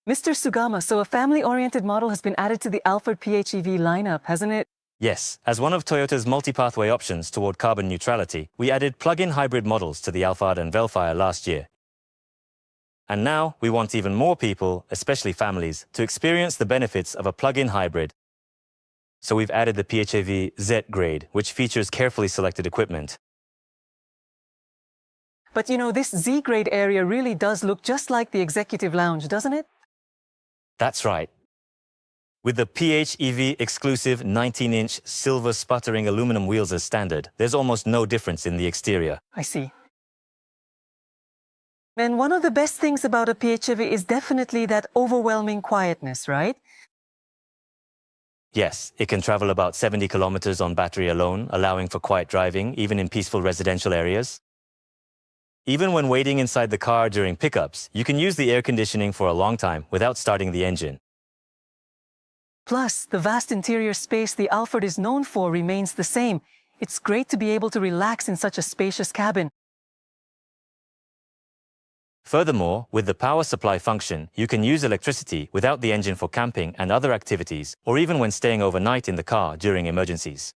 Mr. Sugama, so a family-oriented model has been added to the Alphard PHEV lineup, hasn't it? Yes, as one of Toyota's multi-pathway options toward carbon neutrality, we added plug-in hybrid models to the Alphard and Velfire last year. And now, we want even more people, especially families, to experience the benefits of a plug-in hybrid. So we've added the PHEV Z grade, which features carefully selected equipment. But you know, this Z-grade area really does look just like the executive lounge, doesn't it? That's right. With the PHEV exclusive 19-inch silver sputtering aluminum wheels as standard, there's almost no difference in the exterior. I see. And one of the best things about a PHEV is definitely that overwhelming quietness, right? Yes, it can travel about 70 kilometers on battery alone, allowing for quiet driving, even in peaceful residential areas. Even when waiting inside the car during pickups, you can use the air conditioning for a long time without starting the engine. Plus, the vast interior space the Alphard is known for remains the same. It's great to be able to relax in such a spacious cabin. Furthermore, with the power supply function, you can use electricity without the engine for camping and other activities, or even when staying overnight in the car during emergencies.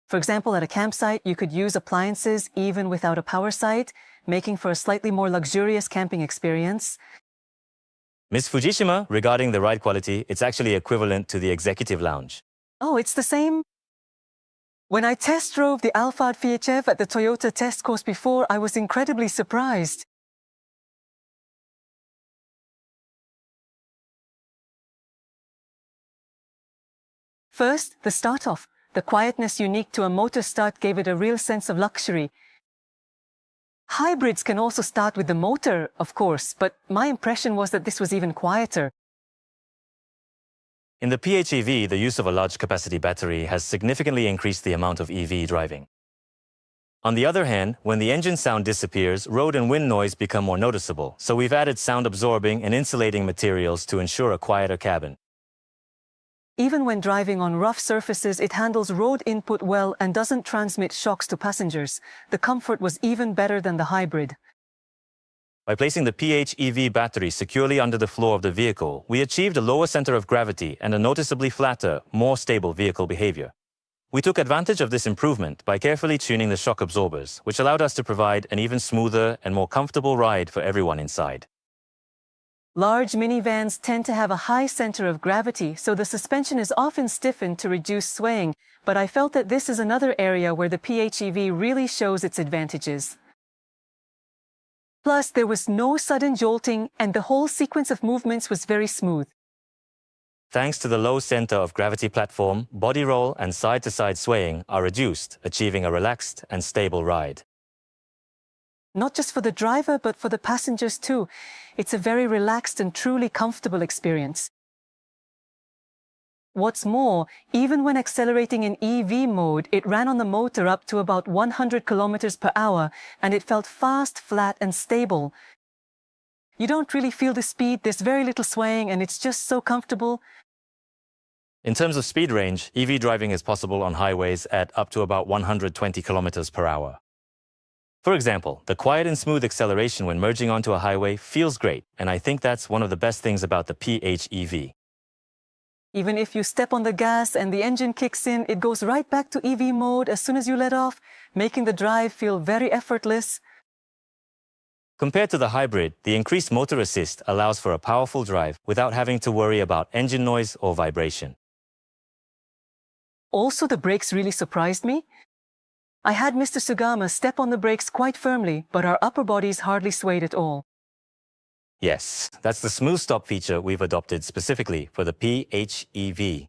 For example, at a campsite, you could use appliances even without a power site, making for a slightly more luxurious camping experience. Ms. Fujishima, regarding the ride quality, it's actually equivalent to the executive lounge. Oh, it's the same? When I test drove the Alphard PHEV at the Toyota test course before, I was incredibly surprised. First, the start-off. The quietness unique to a motor start gave it a real sense of luxury. Hybrids can also start with the motor, of course, but my impression was that this was even quieter. In the PHEV, the use of a large capacity battery has significantly increased the amount of EV driving. On the other hand, when the engine sound disappears, road and wind noise become more noticeable, so we've added sound-absorbing and insulating materials to ensure a quieter cabin. Even when driving on rough surfaces, it handles road input well and doesn't transmit shocks to passengers. The comfort was even better than the hybrid. By placing the PHEV battery securely under the floor of the vehicle, we achieved a lower center of gravity and a noticeably flatter, more stable vehicle behavior. We took advantage of this improvement by carefully tuning the shock absorbers, which allowed us to provide an even smoother and more comfortable ride for everyone inside. Large minivans tend to have a high center of gravity, so the suspension is often stiffened to reduce swaying, but I felt that this is another area where the PHEV really shows its advantages. Plus, there was no sudden jolting, and the whole sequence of movements was very smooth. Thanks to the low center of gravity platform, body roll and side-to-side swaying are reduced, achieving a relaxed and stable ride. Not just for the driver, but for the passengers too. It's a very relaxed and truly comfortable experience. What's more, even when accelerating in EV mode, it ran on the motor up to about 100 kilometers per hour, and it felt fast, flat, and stable. You don't really feel the speed, there's very little swaying, and it's just so comfortable. In terms of speed range, EV driving is possible on highways at up to about 120 kilometers per hour. For example, the quiet and smooth acceleration when merging onto a highway feels great, and I think that's one of the best things about the PHEV. Even if you step on the gas and the engine kicks in, it goes right back to EV mode as soon as you let off, making the drive feel very effortless. Compared to the hybrid, the increased motor assist allows for a powerful drive without having to worry about engine noise or vibration. Also, the brakes really surprised me. I had Mr. Sugama step on the brakes quite firmly, but our upper bodies hardly swayed at all. Yes, that's the smooth stop feature we've adopted specifically for the PHEV.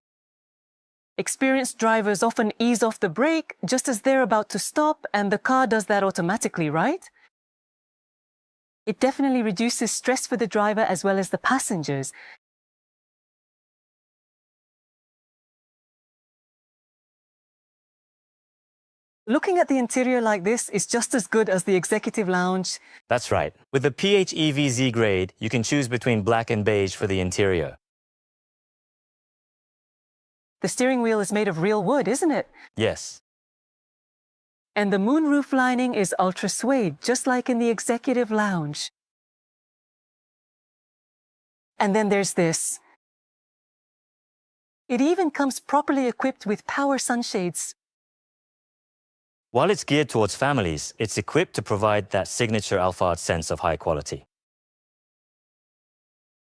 Experienced drivers often ease off the brake just as they're about to stop, and the car does that automatically, right? It definitely reduces stress for the driver as well as the passengers. Looking at the interior like this is just as good as the executive lounge. That's right. With the PHEV Z grade, you can choose between black and beige for the interior. The steering wheel is made of real wood, isn't it? Yes. And the moonroof lining is ultra suede, just like in the executive lounge. And then there's this. It even comes properly equipped with power sunshades. While it's geared towards families, it's equipped to provide that signature Alphard sense of high quality.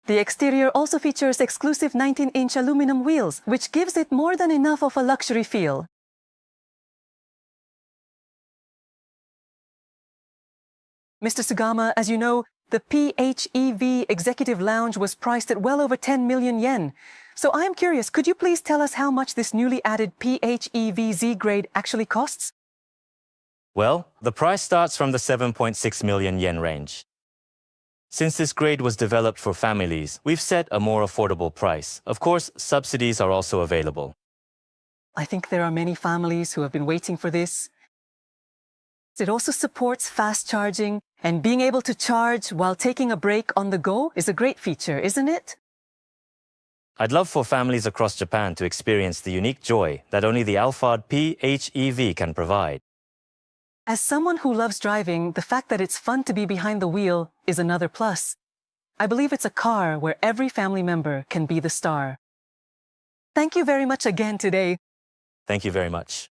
The exterior also features exclusive 19-inch aluminum wheels, which gives it more than enough of a luxury feel. Mr. Sugama, as you know, the PHEV Executive Lounge was priced at well over 10 million yen. So I'm curious, could you please tell us how much this newly added PHEV Z grade actually costs? Well, the price starts from the 7.6 million yen range. Since this grade was developed for families, we've set a more affordable price. Of course, subsidies are also available. I think there are many families who have been waiting for this. It also supports fast charging, and being able to charge while taking a break on the go is a great feature, isn't it? I'd love for families across Japan to experience the unique joy that only the Alphard PHEV can provide. As someone who loves driving, the fact that it's fun to be behind the wheel is another plus. I believe it's a car where every family member can be the star. Thank you very much again today. Thank you very much.